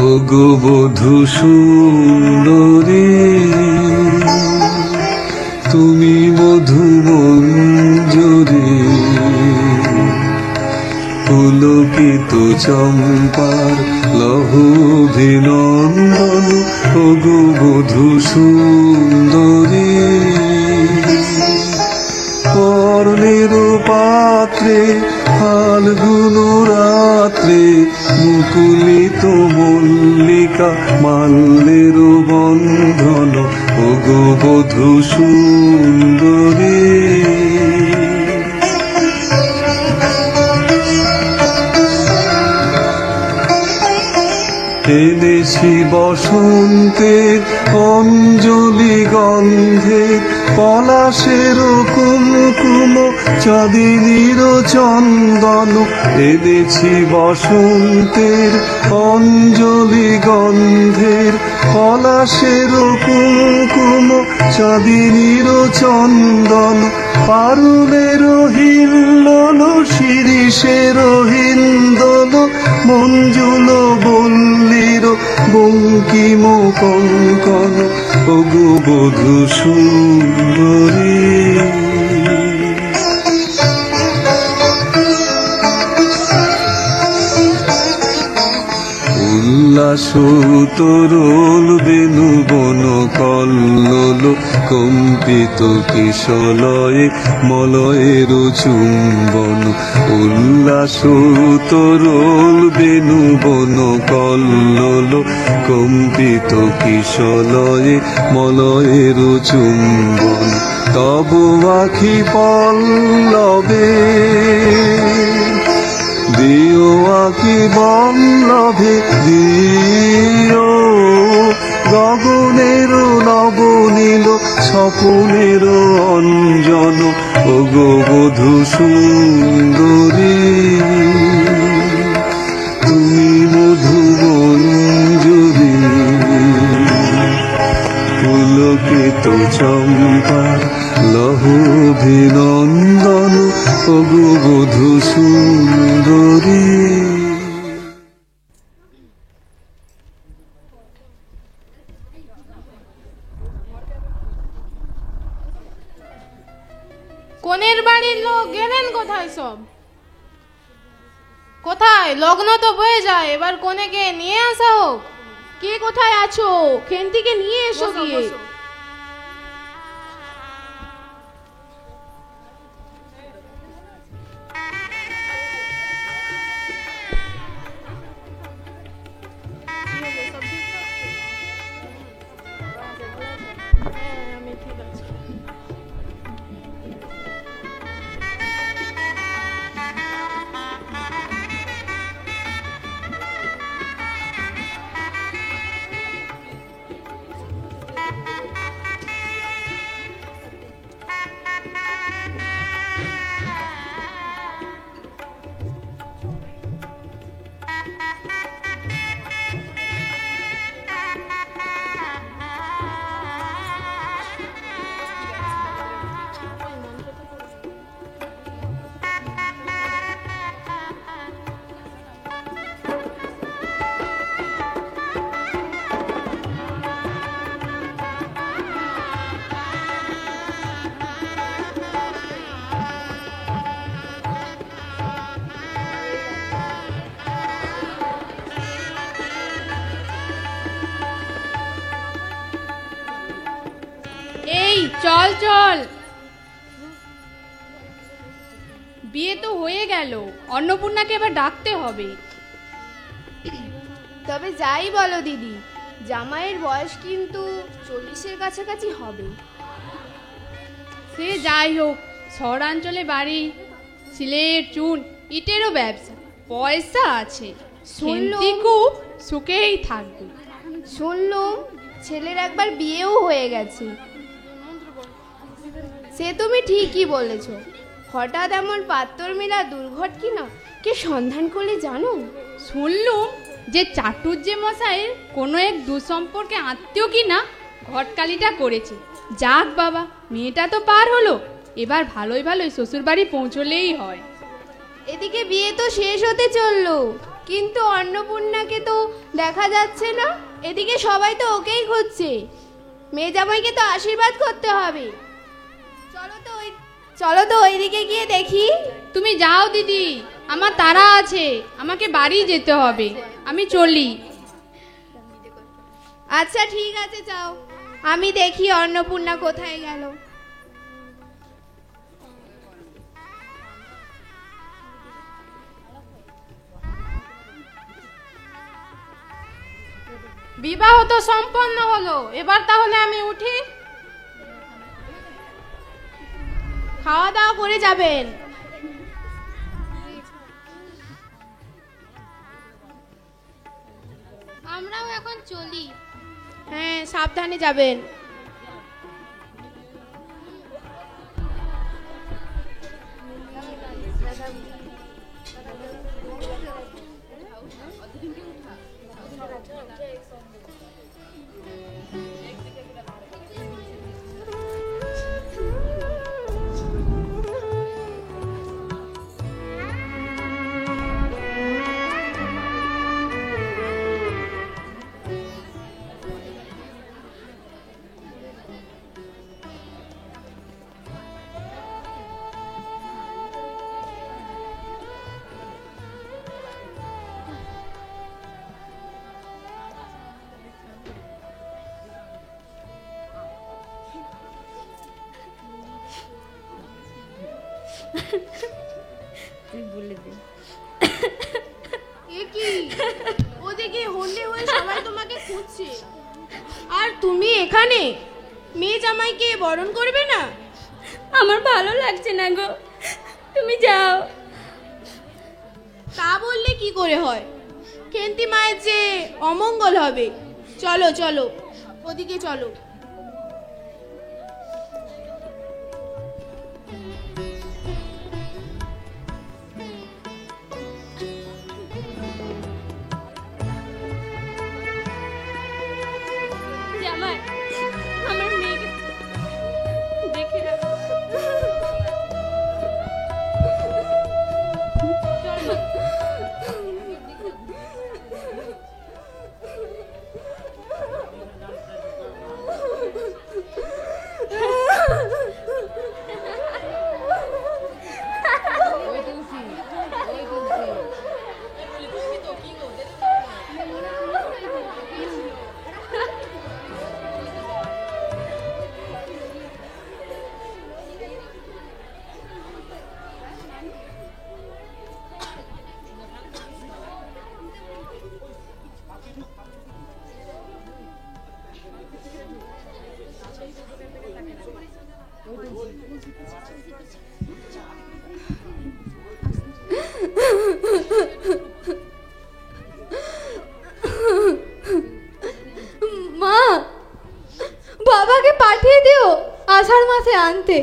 ওগো বধূ সুন্দরী, তুমি মধু মঞ্জুরি, পুলকিত চম্পার লহভিনন্দন, ওগো বধূ সুন্দরী। কর্ণের পাত্রে ফাল্গুন রাত্রে, মুকুলিত মল্লিকা মাল্যের বন্ধন, ওগো বধূ সুন্দরী। এনেছি বসন্তের অঞ্জলি গন্ধে, পলাশের কুমকুম চাঁদিনীর চন্দন। এনেছি বসন্তের অঞ্জলি গন্ধের, পলাশের কুমকুম চাঁদিনীর চন্দন। পারুলের হিল্লোল শিরিষের হিন্দোল, মঞ্জুল বল্লীর বঙ্কিম কঙ্কন, ওগো বধূ সুন্দরী। উল্লাস তরুল বেনু বন কল্লোল, কম্পিত কিশলয়ে মলয়ের চুম্বন। উল্লাস তরুল বেনু বন কল্লোল, কম্পিত কিশলয়ে মলয়ের চুম্বন। তব আখি পল্লবে দিও আকি বল্লভে দিও, গগনের নবনীল স্বপনের অঞ্জন, ওগো বধূ সুন্দরী। তুমি মধু মঞ্জুরি, পুলকিত চম্পার লহভিনন্দন, ওগো বধূ সুন্দরী। কনের বাড়ির লোক গেলেন কোথায় সব? কোথায়? লগ্ন তো বয়ে যায়, এবার কনেকে নিয়ে আসা হোক। কে কোথায় আছো? খেন্তিকে নিয়ে এসো গিয়ে। এই চল চল, বিয়ে তো হয়ে গেল, অন্নপূর্ণাকে এবার ডাকতে হবে। তবে যাই বলো দিদি, জামাইয়ের বয়স কিন্তু 40-এর কাছাকাছি হবে। সে যাই হোক, শহরাঞ্চলে বাড়ি, সিলেট চুন ইটেরও ব্যবসা, পয়সা আছে, শুনলি খুব সুখেই থাকবে। শুনলুম ছেলের একবার বিয়েও হয়ে গেছে। সে তুমি ঠিকই বলেছ, হঠাৎ এমন পাত্তর মেলা দুর্ঘট কিনা কে সন্ধান করলে জানো? শুনলুম যে চাটুর্যে মশাইয়ের কোনো এক দুঃসম্পর্কে আত্মীয় কিনা ঘটকালিটা করেছে। যাক বাবা, মেয়েটা তো পার হলো, এবার ভালোই ভালোই শ্বশুর বাড়ি পৌঁছলেই হয়। এদিকে বিয়ে তো শেষ হতে চললো, কিন্তু অন্নপূর্ণাকে তো দেখা যাচ্ছে না। এদিকে সবাই তো ওকেই খুঁজছে। মেয়ে জামাইকে তো আশীর্বাদ করতে হবে। চলো তো ওইদিকে গিয়ে দেখি। তুমি যাও দিদি, আমার তাড়া আছে, আমাকে বাড়ি যেতে হবে, আমি চলি। আচ্ছা ঠিক আছে, যাও, আমি দেখি অন্নপূর্ণা কোথায় গেল। বিবাহ তো সম্পন্ন হলো, এবার তাহলে আমি উঠি। খাওয়া দাওয়া করে যাবেন। আমরাও এখন চলি। হ্যাঁ, সাবধানে যাবেন। ওদিকে হন্যে হয়ে সবাই তোমাকে খুঁজছে, আর তুমি এখানে মেয়ে জামাইকে বরণ করবে না? আমার ভালো লাগছে না গো, তুমি যাও। তা বললে কি করে হয়? কেন্তি মায়ের যে অমঙ্গল হবে। চলো চলো, ওদিকে চলো। জামাই, আমার মেয়েকে দেখে রাখো। চল মা। মা, বাবাকে পাঠিয়ে দিও আষাঢ় মাসে আনতে।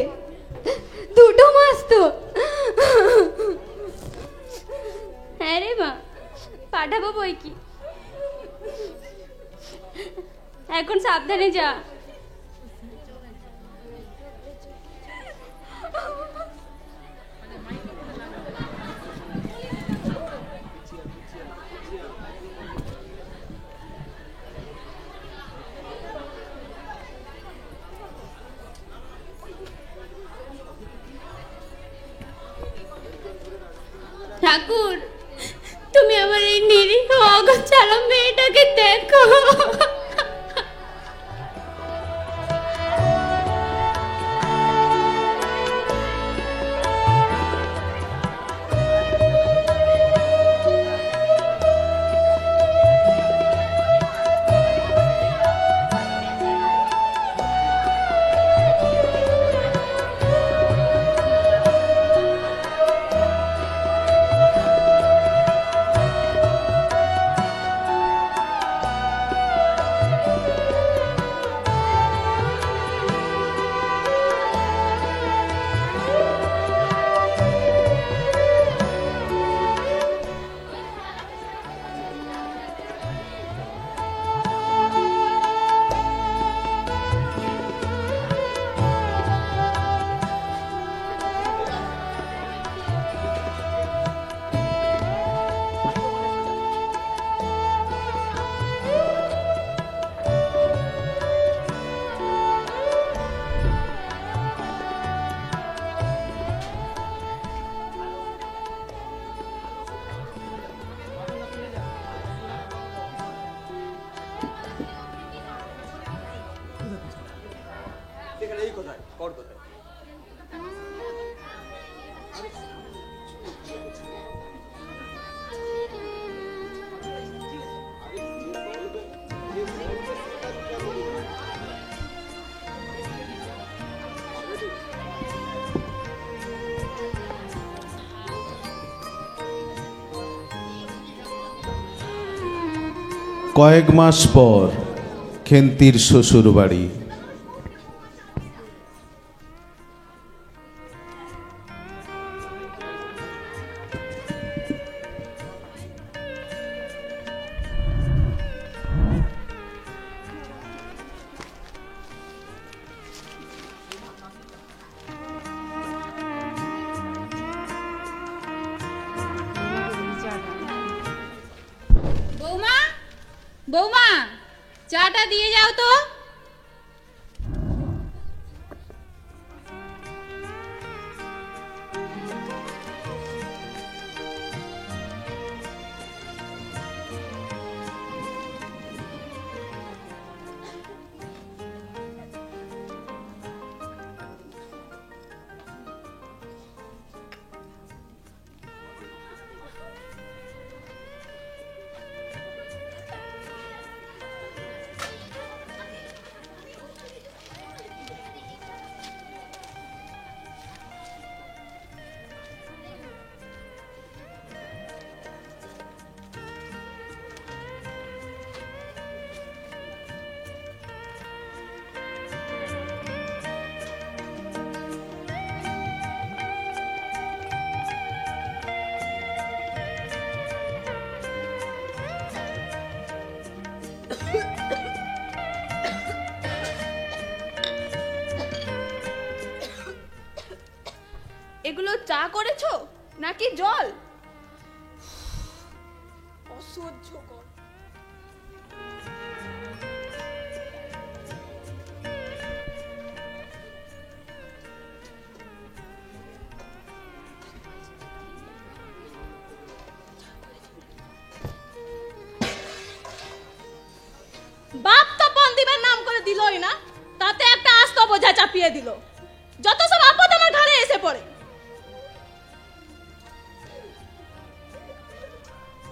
2 মাস তো। হ্যাঁ রে মা, পাঠাবো বই কি। এখন সাবধানে যা। ঠাকুর, তুমি আমার এই নিরীহ অগোছালো মেয়েটাকে দেখো। কয়েক মাস পর খেন্তির শ্বশুর বাড়ি। বৌমা, বৌমা, চাটা দিয়ে যাও তো। এগুলো চা করেছো নাকি জল? অসহ্য কর। বাপ তো পণ দিবার নাম করে দিলই না, তাতে একটা আস্ত বোঝা চাপিয়ে দিল। যত সব আপদ আমার ঘরে এসে পড়ে।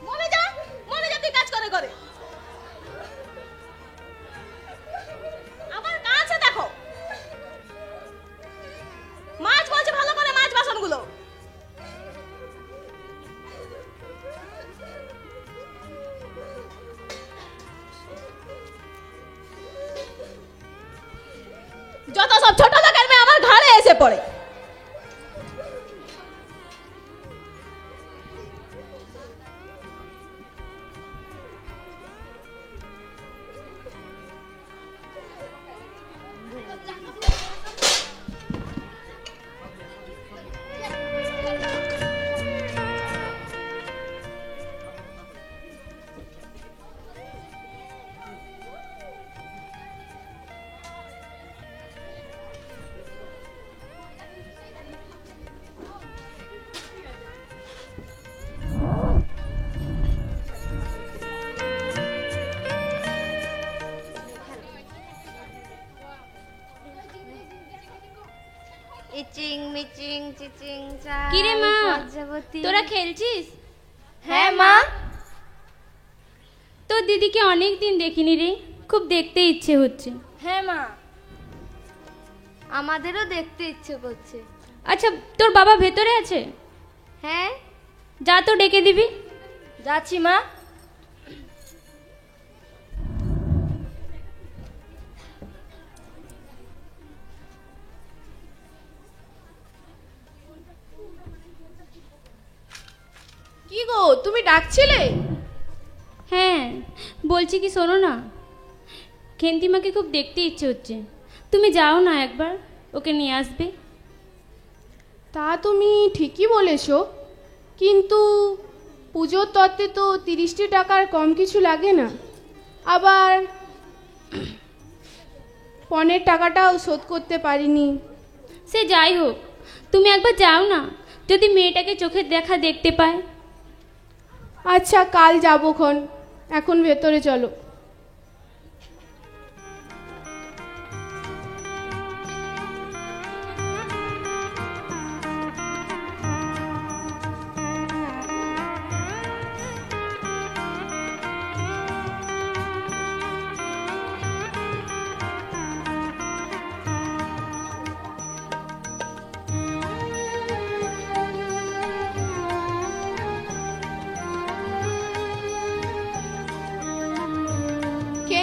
মনে যা তুই কাজ করে করে। আবার কাছে দেখো, মাছ বলছে ভালো করে মাছ বাসনগুলো। যত সব ছোট লোকের মেয়ে আমার ঘরে এসে পড়ে। ইচিং মিচিং চিচিং চা। কিরে মা, পদ্মাবতী। তোরা খেলছিস? হ্যাঁ মা। তোর দিদিকে অনেক দিন দেখিনি রে, খুব দেখতে ইচ্ছে হচ্ছে। হ্যাঁ মা, আমাদেরও দেখতে ইচ্ছে করছে। আচ্ছা, তোর বাবা ভেতরে আছে? হ্যাঁ, যা তো ডেকে দিবি। যাচ্ছি মা। কি গো, তুমি ডাকছিলে? হ্যাঁ, বলছি কি শোনো না, খেন্তিমাকে খুব দেখতে ইচ্ছে হচ্ছে, তুমি যাও না একবার, ওকে নিয়ে আসবে। তা তুমি ঠিকই বলেছো, কিন্তু পুজোর তত্ত্বে তো 30টি টাকার কম কিছু লাগে না। আবার পণের টাকাটাও শোধ করতে পারিনি। সে যাই হোক, তুমি একবার যাও না, যদি মেয়েটাকে চোখের দেখা দেখতে পায়। আচ্ছা, কাল যাবোক্ষণ, এখন ভেতরে চলো।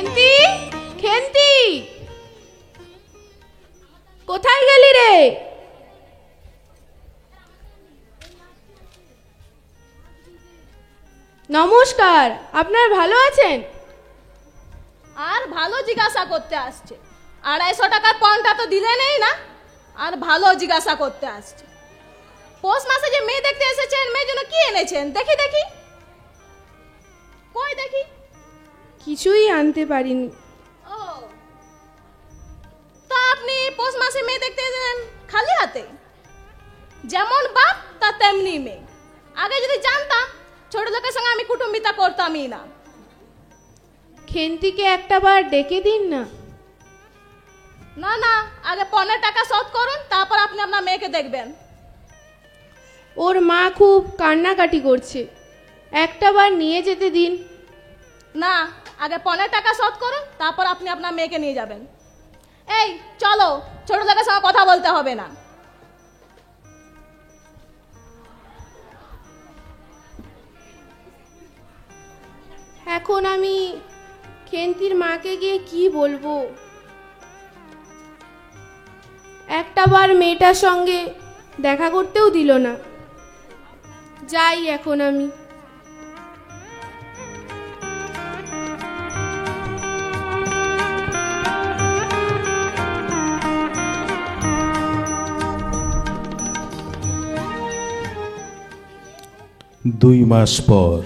খেন্তি, খেন্তি, কোথায় গেলি রে? নমস্কার, আপনার ভালো আছেন? আর ভালো জিজ্ঞাসা করতে আসছে। 250 টাকার পণটা তো দিলে নেই না, আর ভালো জিজ্ঞাসা করতে আসছে। পৌষ মাসে যে মেয়ে দেখতে এসেছেন, মেয়ের জন্য কি এনেছেন? দেখি দেখি, কই দেখি। কিছুই আনতে পারিনি। ও, তা আপনি পৌষ মাসে মেয়ে দেখতে এসেছেন খালি হাতে? যেমন বাপ তা তেমনি মেয়ে। আগে যদি জানতাম, ছোট লোকের সঙ্গে আমি কুটুম্বিতা করতামই না। খেন্তিকে একটা বার ডেকে দিন না। না না, আগে 15 টাকা শোধ করুন, তারপর আপনি আপনার মেয়েকে দেখবেন। ওর মা খুব কান্নাকাটি করছে, একটা বার নিয়ে যেতে দিন। না, আগে 15 টাকা শোধ করুন, তারপর আপনি আপনার মেয়েকে নিয়ে যাবেন। এই চলো, ছোট লোকের সঙ্গে কথা বলতে হবে না। এখন আমি খেন্তির মাকে গিয়ে কি বলবো? একটা বার মেয়েটার সঙ্গে দেখা করতেও দিল না। যাই এখন আমি। দুই মাস পর।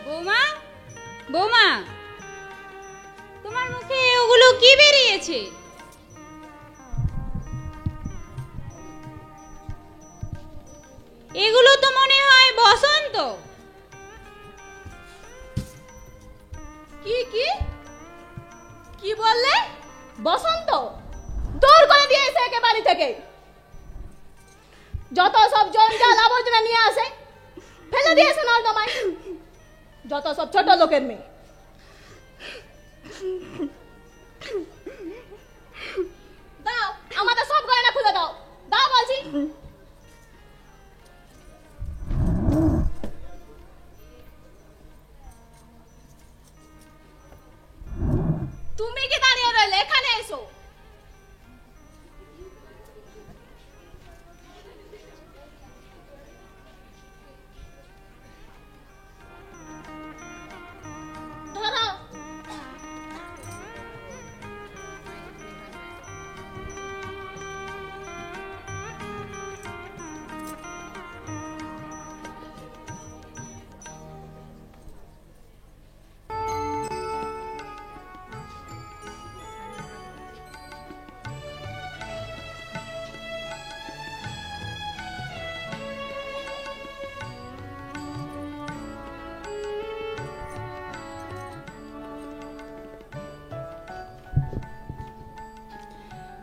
বৌমা, বৌমা, তোমার মুখে ওগুলো কি বেরিয়েছে? এগুলো তো মনে হয় বসন্ত। কি কি কি বললে? বসন্ত? দূর করে দিয়েছে একে বাড়ি থেকে। যত সব জঞ্জাল আবর্জনা নিয়ে আসে ফেলে দিয়েছে নর্দমায়। যত সব ছোট লোকের মেয়ে। দাও, আমাদের সব গয়না খুলে দাও, দাও বলছি। তুমি কি দাঁড়িয়ে রইলে? এখানে এসো। ধরো।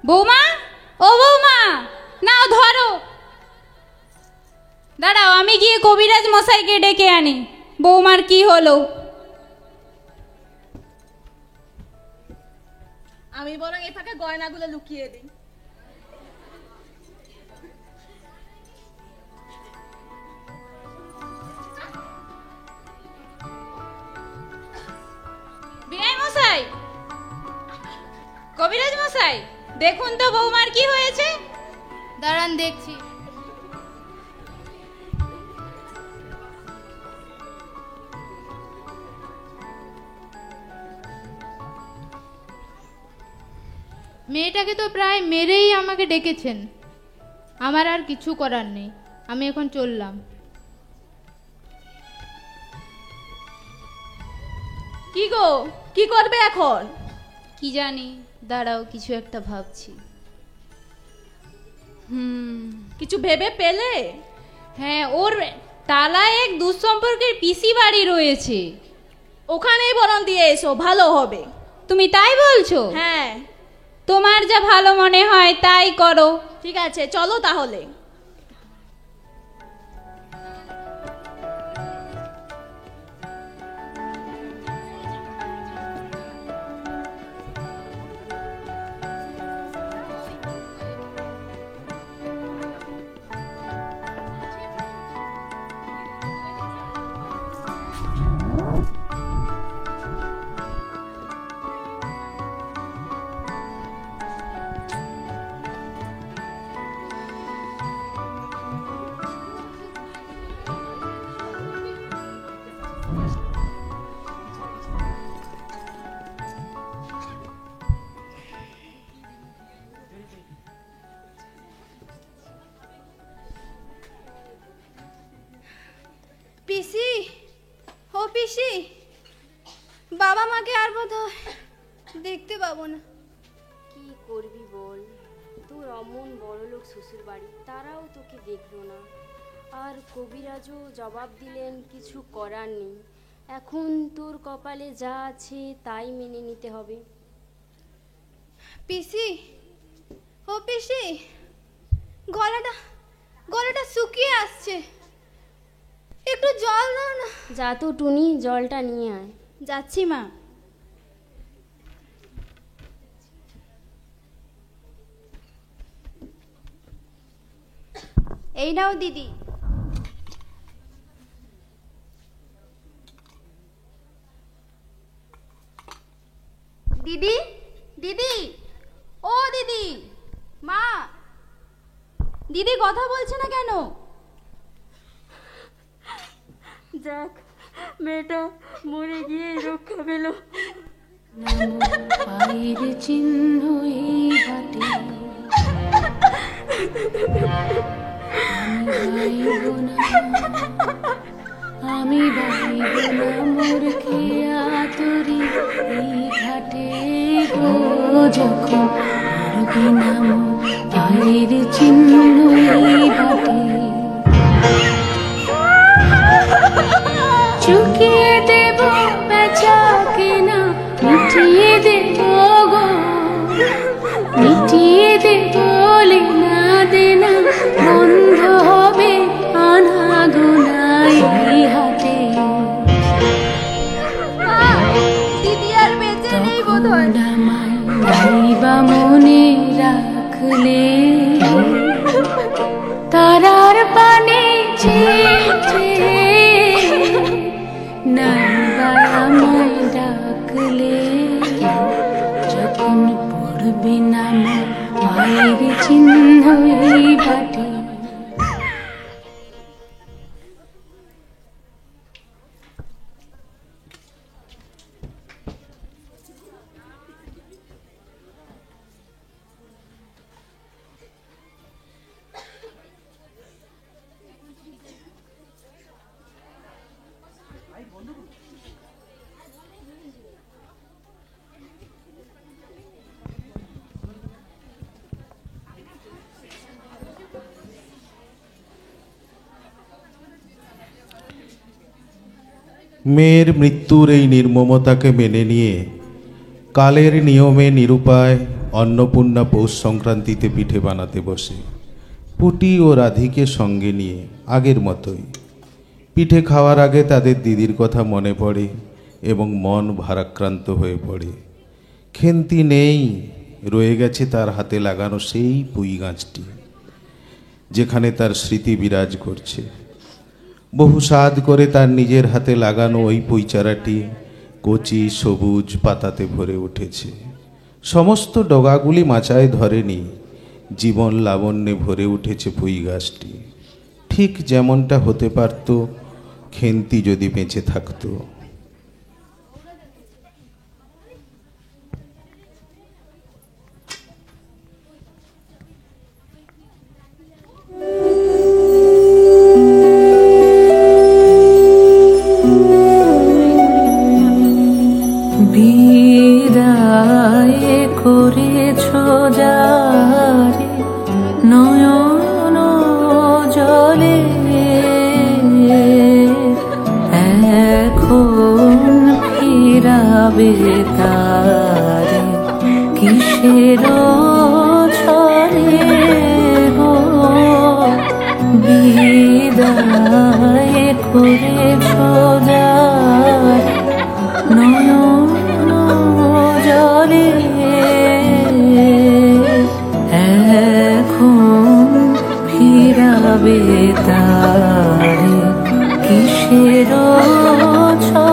বৌমা, ও বৌমা, নাও ধরো। দাঁড়াও, আমি গিয়ে কবিরাজ মশাইকে ডেকে আনি। বৌমার কি হলো? আমি বরং এই ফাঁকে গয়নাগুলো লুকিয়ে দিই। বিআই মশাই, কবিরাজ মশাই, দেখুন তো বৌমার কি হয়েছে। দাঁড়ান দেখছি। মেয়েটাকে তো প্রায় মেরেই আমাকে ডেকেছেন। আমার আর কিছু করার নেই, আমি এখন চললাম। কি গো, কি করবে এখন? কি জানি, দাঁড়াও কিছু একটা ভাবছি। কিছু ভেবে পেলে? হ্যাঁ, ওর টালায় এক দুঃসম্পর্কের পিসি বাড়ি রয়েছে। ওখানেই বরং দিয়ে এসো, ভালো হবে। তুমি তাই বলছো? হ্যাঁ। তোমার যা ভালো মনে হয় তাই করো। ঠিক আছে, চলো তাহলে। পিসি, ও পিসি, বাবা মাকে আর বোধহয় দেখতে পাবো না। কি করবি বল, তোর অমন বড়লোক শ্বশুর বাড়ি, তারাও তোকে দেখলো না। আর কবিরাজও জবাব দিলেন কিছু করার নেই, এখন তোর কপালে যা আছে তাই মেনে নিতে হবে। পিসি, ও পিসি, গলাটা শুকিয়ে আসছে, একটু জল দাও না। যা তো টুনি, জলটা নিয়ে আয়। যাচ্ছি মা। এই নাও দিদি। দিদি, দিদি, ও দিদি, মা, দিদি কথা বলছে না কেন? যাক, মেয়েটা মরে গিয়ে রক্ষা পেল। পায়ের চিহ্ন এই ঘাটে, আমি বাইব না মোর খেয়া তরি এই ঘাটে গো, যখন পড়বি না মোর পায়ের চিহ্ন এই ঘাটে। চুকিয়ে দেব বেচা কেনা, মিটিয়ে দেব গো, মিটিয়ে দেব লেনা দেনা, বন্ধ হবে আনাগোনা এই হাতে। দিদি আর বেঁচে নেই বোধহয়। ভাইবা মনে রাখলে তারার পানে নাইবা আমায় ডাকলে, যখন পড়বি না মায়ের চিহ্ন এই বাটে। মেয়ের মৃত্যুর এই নির্মমতাকে মেনে নিয়ে কালের নিয়মে নিরুপায় অন্নপূর্ণা পৌষ সংক্রান্তিতে পিঠে বানাতে বসে। পুটি ও রাধিকে সঙ্গে নিয়ে আগের মতোই পিঠে খাওয়ার আগে তাদের দিদির কথা মনে পড়ে এবং মন ভারাক্রান্ত হয়ে পড়ে। খেন্তি নেই, রয়ে গেছে তার হাতে লাগানো সেই পুঁই গাছটি, যেখানে তার স্মৃতি বিরাজ করছে। বহু স্বাদ করে তার নিজের হাতে লাগানো ওই পুঁই চারাটি কচি সবুজ পাতাতে ভরে উঠেছে। সমস্ত ডগাগুলি মাচায় ধরেনি, জীবন লাবণ্যে ভরে উঠেছে পুঁই গাছটি, ঠিক যেমনটা হতে পারত খেন্তি যদি বেঁচে থাকতো। বিদায় করেছ যারে নয়ন জলে, এখন ফিরাবে তারে কিসে কিসের ছলে গো বিদায় করেছ যার নয়ন জলে এখন ফিরাবে তারে কিসের ছলে